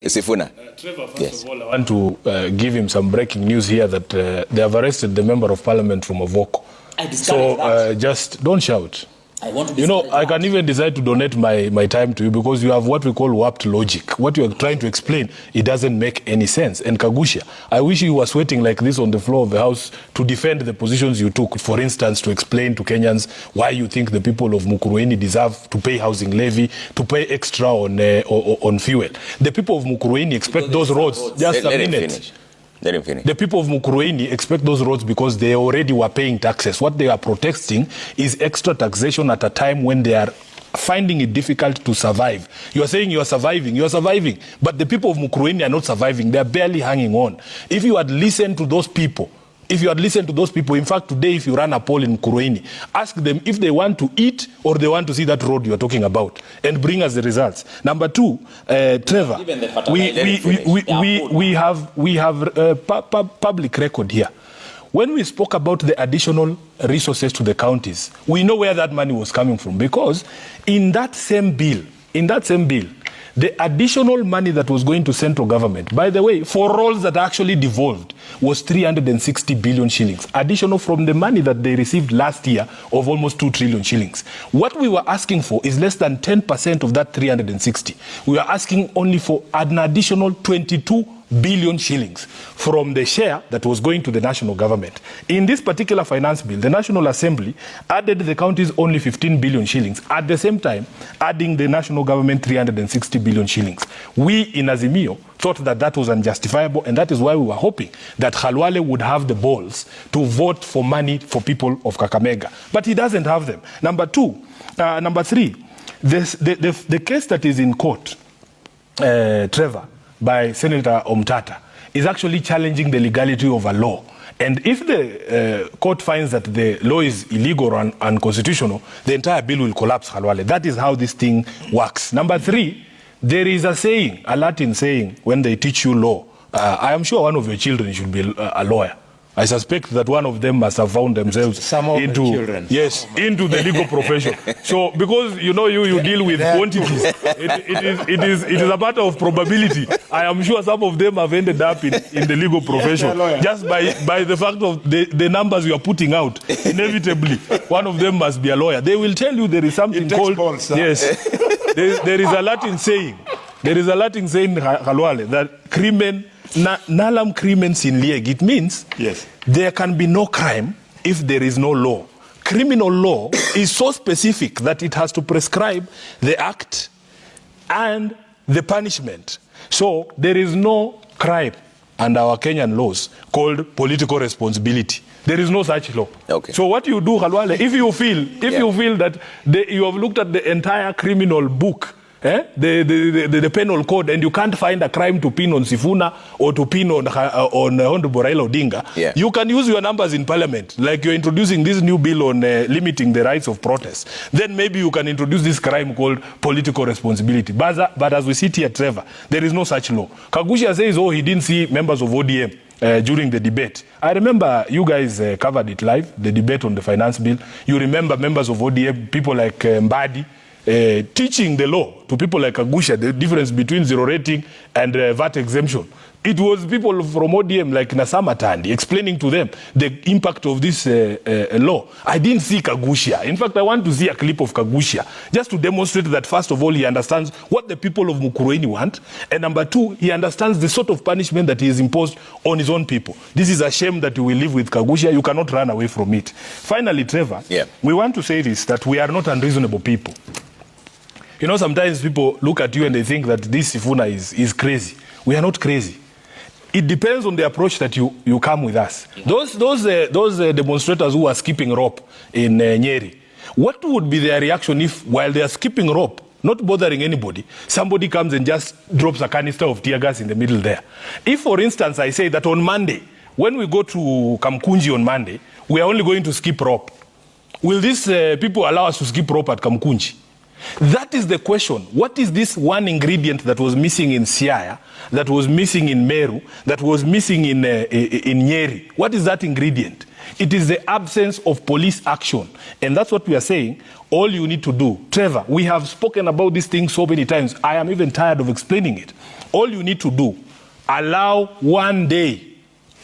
Sifuna. Trevor, first of all, I want to give him some breaking news here that they have arrested the member of parliament from Avoko. So just don't shout. I can even decide to donate my time to you because you have what we call warped logic. What you are trying to explain, it doesn't make any sense. And Kagusha, I wish you were sweating like this on the floor of the House to defend the positions you took. For instance, to explain to Kenyans why you think the people of Mukurweini deserve to pay housing levy, to pay extra on fuel. The people of Mukurweini expect those roads. Just a minute. Let him finish. The people of Mukurweini expect those roads because they already were paying taxes. What they are protesting is extra taxation at a time when they are finding it difficult to survive. You are saying you are surviving, but the people of Mukurweini are not surviving. They are barely hanging on. If you had listened to those people, in fact, today, if you run a poll in Mukurweini, ask them if they want to eat or they want to see that road you are talking about and bring us the results. Number two, Trevor, we have public record here. When we spoke about the additional resources to the counties, we know where that money was coming from because in that same bill, the additional money that was going to central government, by the way, for roles that actually devolved, was 360 billion shillings, additional from the money that they received last year of almost 2 trillion shillings. What we were asking for is less than 10% of that 360. We are asking only for an additional 22 billion shillings from the share that was going to the national government. In this particular finance bill, the National Assembly added the counties only 15 billion shillings, at the same time adding the national government 360 billion shillings. We in Azimio thought that that was unjustifiable, and that is why we were hoping that Khalwale would have the balls to vote for money for people of Kakamega. But he doesn't have them. Number three, the case that is in court, Trevor, by Senator Omtata, is actually challenging the legality of a law. And if the court finds that the law is illegal or unconstitutional, the entire bill will collapse, Khalwale. That is how this thing works. Number three, there is a Latin saying, when they teach you law, I am sure one of your children should be a lawyer. I suspect that one of them must have found themselves into the legal profession. So, because you deal with quantities, it is a matter of probability. I am sure some of them have ended up in the legal profession just by the fact of the numbers you are putting out. Inevitably, one of them must be a lawyer. They will tell you there is something called there is a Latin saying. There is a Latin saying, Khalwale, that crimen nalum crimen sin lieg. It means there can be no crime if there is no law. Criminal law is so specific that it has to prescribe the act and the punishment. So there is no crime under our Kenyan laws called political responsibility. There is no such law. Okay. So what you do, Khalwale, if you feel that you have looked at the entire criminal book, the penal code, and you can't find a crime to pin on Sifuna or to pin on Honorable Raila Odinga, you can use your numbers in parliament, like you're introducing this new bill on limiting the rights of protest. Then maybe you can introduce this crime called political responsibility. But as we sit here, Trevor, there is no such law. Kagusha says, he didn't see members of ODM during the debate. I remember you guys covered it live, the debate on the finance bill. You remember members of ODM, people like Mbadi, teaching the law to people like Kagusha, the difference between zero rating and VAT exemption. It was people from ODM like Nasama Tandi explaining to them the impact of this law. I didn't see Kagusha. In fact, I want to see a clip of Kagusha just to demonstrate that, first of all, he understands what the people of Mukurweini want, and number two, he understands the sort of punishment that he has imposed on his own people. This is a shame that you will live with Kagusha. You cannot run away from it. Finally, Trevor, we want to say this, that we are not unreasonable people. Sometimes people look at you and they think that this Sifuna is crazy. We are not crazy. It depends on the approach that you come with us. Those demonstrators who are skipping rope in Nyeri, what would be their reaction if, while they are skipping rope, not bothering anybody, somebody comes and just drops a canister of tear gas in the middle there? If, for instance, I say that on Monday, when we go to Kamkunji on Monday, we are only going to skip rope, will these people allow us to skip rope at Kamkunji? That is the question. What is this one ingredient that was missing in Siaya, that was missing in Meru, that was missing in Nyeri? What is that ingredient? It is the absence of police action. And that's what we are saying. All you need to do, Trevor, we have spoken about this thing so many times. I am even tired of explaining it. All you need to do, allow 1 day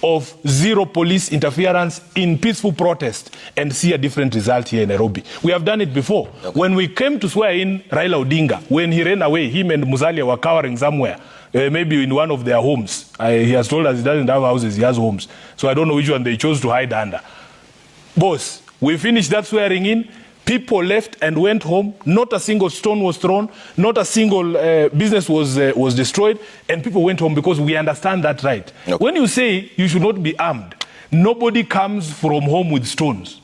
of zero police interference in peaceful protest and see a different result here in Nairobi. We have done it before. Okay. When we came to swear in Raila Odinga, when he ran away, him and Musalia were cowering somewhere, maybe in one of their homes. He has told us he doesn't have houses, he has homes. So I don't know which one they chose to hide under. Boss, we finished that swearing in. People left and went home. Not a single stone was thrown. Not a single business was destroyed. And people went home because we understand that right. Okay. When you say you should not be armed, nobody comes from home with stones.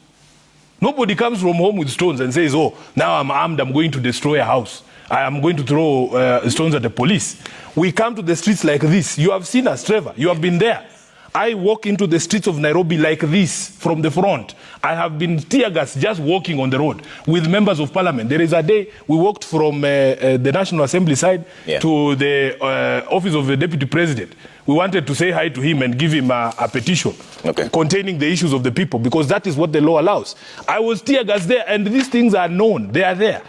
Nobody comes from home with stones and says, oh, now I'm armed, I'm going to destroy a house. I am going to throw stones at the police. We come to the streets like this. You have seen us, Trevor. You have been there. I walk into the streets of Nairobi like this from the front. I have been tear gas just walking on the road with members of parliament. There is a day we walked from the National Assembly side to the office of the Deputy President. We wanted to say hi to him and give him a petition containing the issues of the people, because that is what the law allows. I was tear gas there, and these things are known. They are there.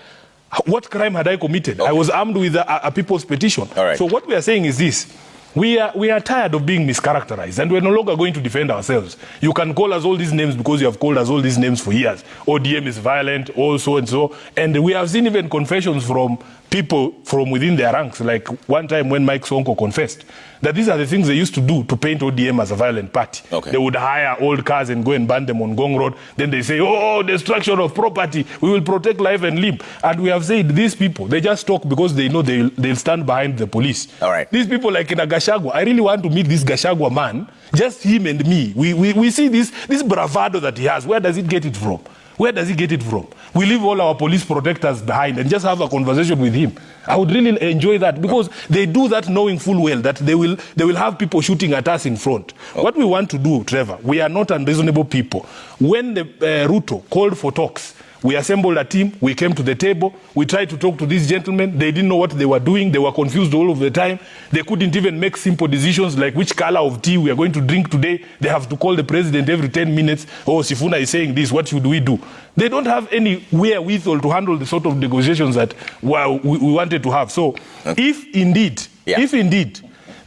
What crime had I committed? I was armed with a people's petition. So what we are saying is this. We are tired of being mischaracterized, and we're no longer going to defend ourselves. You can call us all these names because you have called us all these names for years. ODM is violent, so and so. And we have seen even confessions from people from within their ranks, like one time when Mike Sonko confessed that these are the things they used to do to paint ODM as a violent party. They would hire old cars and go and burn them on Gong Road. Then they say, oh, destruction of property. We will protect life and limb. And we have said these people, they just talk because they know they'll stand behind the police. These people like in a Gachagua, I really want to meet this Gachagua man, just him and me. We see this bravado that he has. Where does he get it from? Where does he get it from? We leave all our police protectors behind and just have a conversation with him. I would really enjoy that, because they do that knowing full well that they will have people shooting at us in front. What we want to do, Trevor, we are not unreasonable people. When the Ruto called for talks, we assembled a team, we came to the table, we tried to talk to these gentlemen. They didn't know what they were doing, they were confused all of the time. They couldn't even make simple decisions like which color of tea we are going to drink today. They have to call the president every 10 minutes. Oh, Sifuna is saying this, what should we do? They don't have any wherewithal to handle the sort of negotiations that we wanted to have. So if indeed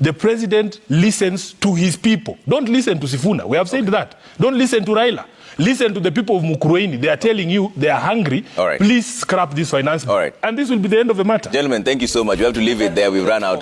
the president listens to his people, don't listen to Sifuna, we have said that. Don't listen to Raila. Listen to the people of Mukurweini. They are telling you they are hungry. Please scrap this finance. And this will be the end of the matter. Gentlemen, thank you so much. We have to leave it there. We've run out.